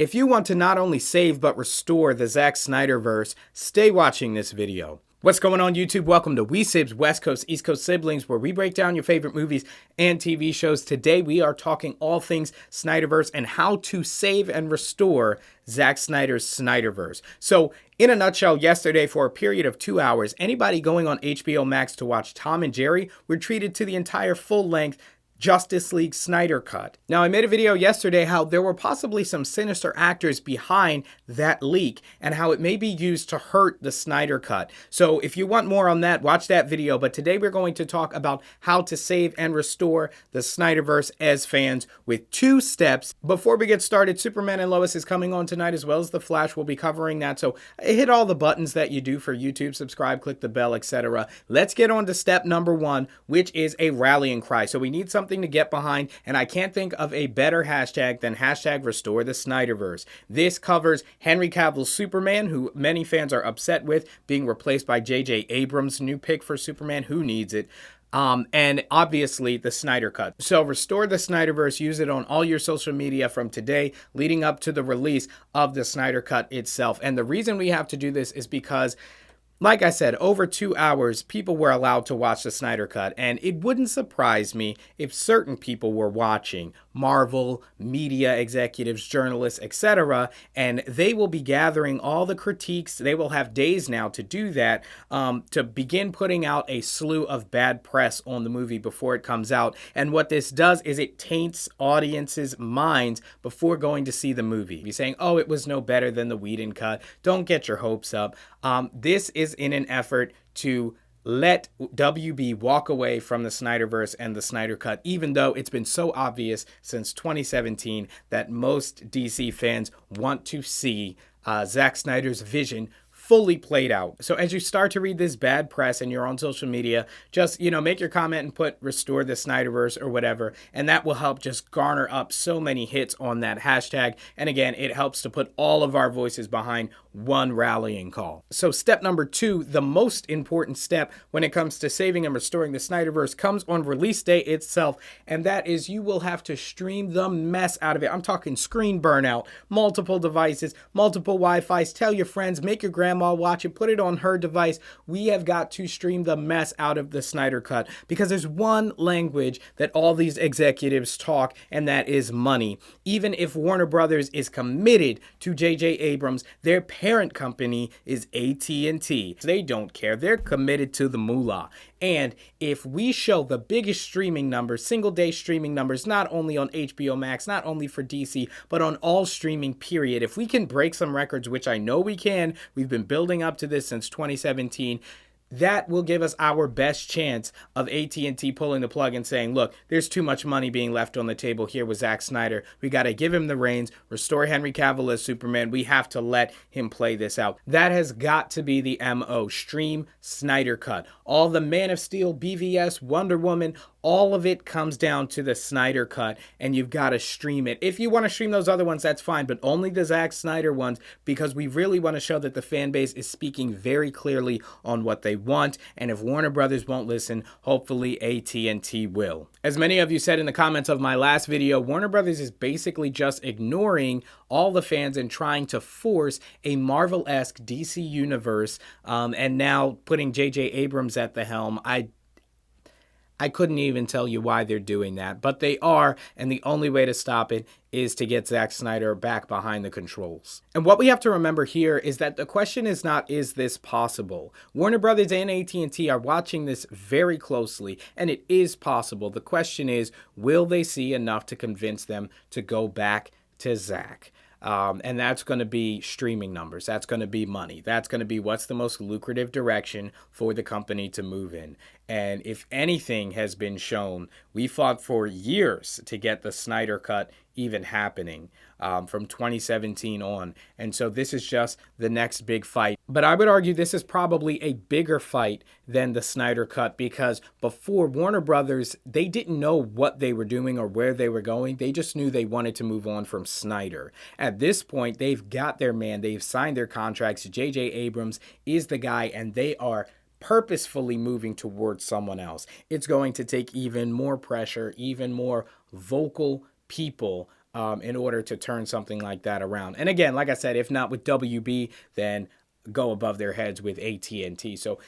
If you want to not only save but restore the Zack Snyderverse, stay watching this video. What's going on YouTube? Welcome to WeSibs, West Coast, East Coast Siblings, where we break down your favorite movies and TV shows. Today we are talking all things Snyderverse and how to save and restore Zack Snyder's Snyderverse. So in a nutshell, yesterday for a period of 2 hours, anybody going on HBO Max to watch Tom and Jerry were treated to the entire full-length Justice League Snyder Cut. Now, I made a video yesterday how there were possibly some sinister actors behind that leak and how it may be used to hurt the Snyder Cut. So if you want more on that, watch that video. But today we're going to talk about how to save and restore the Snyderverse as fans with 2 steps. Before we get started, Superman and Lois is coming on tonight as well as The Flash. We'll be covering that. So hit all the buttons that you do for YouTube, subscribe, click the bell, etc. Let's get on to step number 1, which is a rallying cry. So we need something to get behind, and I can't think of a better hashtag than hashtag restore the Snyderverse. This covers Henry Cavill's Superman, who many fans are upset with, being replaced by J.J. Abrams' new pick for Superman. Who needs it? And obviously the Snyder Cut. So restore the Snyderverse, use it on all your social media from today leading up to the release of the Snyder Cut itself. And the reason we have to do this is because, like I said, over 2 hours, people were allowed to watch the Snyder Cut, and it wouldn't surprise me if certain people were watching, Marvel, media executives, journalists, etc., and they will be gathering all the critiques. They will have days now to do that, to begin putting out a slew of bad press on the movie before it comes out. And what this does is it taints audiences' minds before going to see the movie. You're saying, oh, it was no better than the Whedon cut. Don't get your hopes up. This is in an effort to let WB walk away from the Snyderverse and the Snyder Cut, even though it's been so obvious since 2017 that most DC fans want to see Zack Snyder's vision fully played out. So as you start to read this bad press and you're on social media, just, make your comment and put restore the Snyderverse or whatever, and that will help just garner up so many hits on that hashtag. And again, it helps to put all of our voices behind one rallying call. So step number 2, the most important step when it comes to saving and restoring the Snyderverse, comes on release day itself, and that is you will have to stream the mess out of it. I'm talking screen burnout, multiple devices, multiple Wi-Fis. Tell your friends, make your grandma watch it, put it on her device. We have got to stream the mess out of the Snyder Cut because there's one language that all these executives talk, and that is money. Even if Warner Brothers is committed to J.J. Abrams, their parent company is AT&T. They don't care. They're committed to the moolah. And if we show the biggest streaming numbers, single day streaming numbers, not only on HBO Max, not only for DC, but on all streaming period, if we can break some records, which I know we can, we've been building up to this since 2017, that will give us our best chance of AT&T pulling the plug and saying, look, there's too much money being left on the table here with Zack Snyder. We got to give him the reins, restore Henry Cavill as Superman. We have to let him play this out. That has got to be the MO. Stream Snyder Cut. All the Man of Steel, BVS, Wonder Woman, all of it comes down to the Snyder Cut, and you've got to stream it. If you want to stream those other ones, that's fine, but only the Zack Snyder ones, because we really want to show that the fan base is speaking very clearly on what they want, and if Warner Brothers won't listen, hopefully AT&T will. As many of you said in the comments of my last video, Warner Brothers is basically just ignoring all the fans and trying to force a Marvel-esque DC universe, and now putting J.J. Abrams at the helm. I couldn't even tell you why they're doing that, but they are, and the only way to stop it is to get Zack Snyder back behind the controls. And what we have to remember here is that the question is not, is this possible? Warner Brothers and AT&T are watching this very closely, and it is possible. The question is, will they see enough to convince them to go back to Zack? And that's going to be streaming numbers. That's going to be money. That's going to be what's the most lucrative direction for the company to move in. And if anything has been shown, we fought for years to get the Snyder Cut even happening, from 2017 on. And so this is just the next big fight. But I would argue this is probably a bigger fight than the Snyder Cut, because before, Warner Brothers, they didn't know what they were doing or where they were going. They just knew they wanted to move on from Snyder. At this point, they've got their man. They've signed their contracts. J.J. Abrams is the guy, and they are purposefully moving towards someone else. It's going to take even more pressure, even more vocal people in order to turn something like that around. And again, like I said, if not with WB, then go above their heads with AT&T. So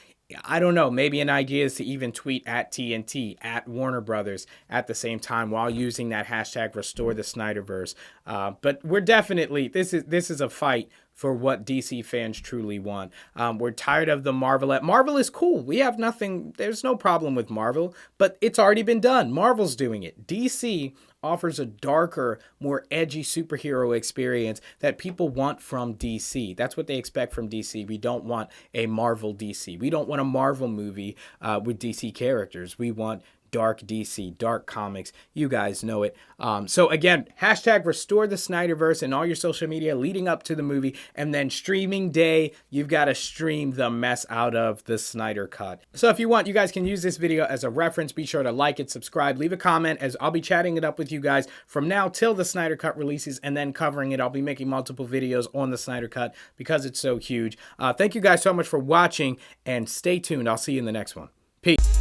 I don't know, maybe an idea is to even tweet at TNT, at Warner Brothers at the same time while using that hashtag restore the Snyderverse. But we're definitely, this is a fight for what DC fans truly want. We're tired of the Marvel. Marvel is cool. We have nothing, there's no problem with Marvel, but it's already been done. Marvel's doing it. DC offers a darker, more edgy superhero experience that people want from DC. That's what they expect from DC. We don't want a Marvel DC. We don't want a Marvel movie with DC characters. We want dark DC, dark comics. You guys know it. So again, hashtag restore the Snyderverse in all your social media leading up to the movie. And then streaming day, you've got to stream the mess out of the Snyder Cut. So if you want, you guys can use this video as a reference. Be sure to like it, subscribe, leave a comment, as I'll be chatting it up with you guys from now till the Snyder Cut releases and then covering it. I'll be making multiple videos on the Snyder Cut because it's so huge. Thank you guys so much for watching and stay tuned. I'll see you in the next one. Peace.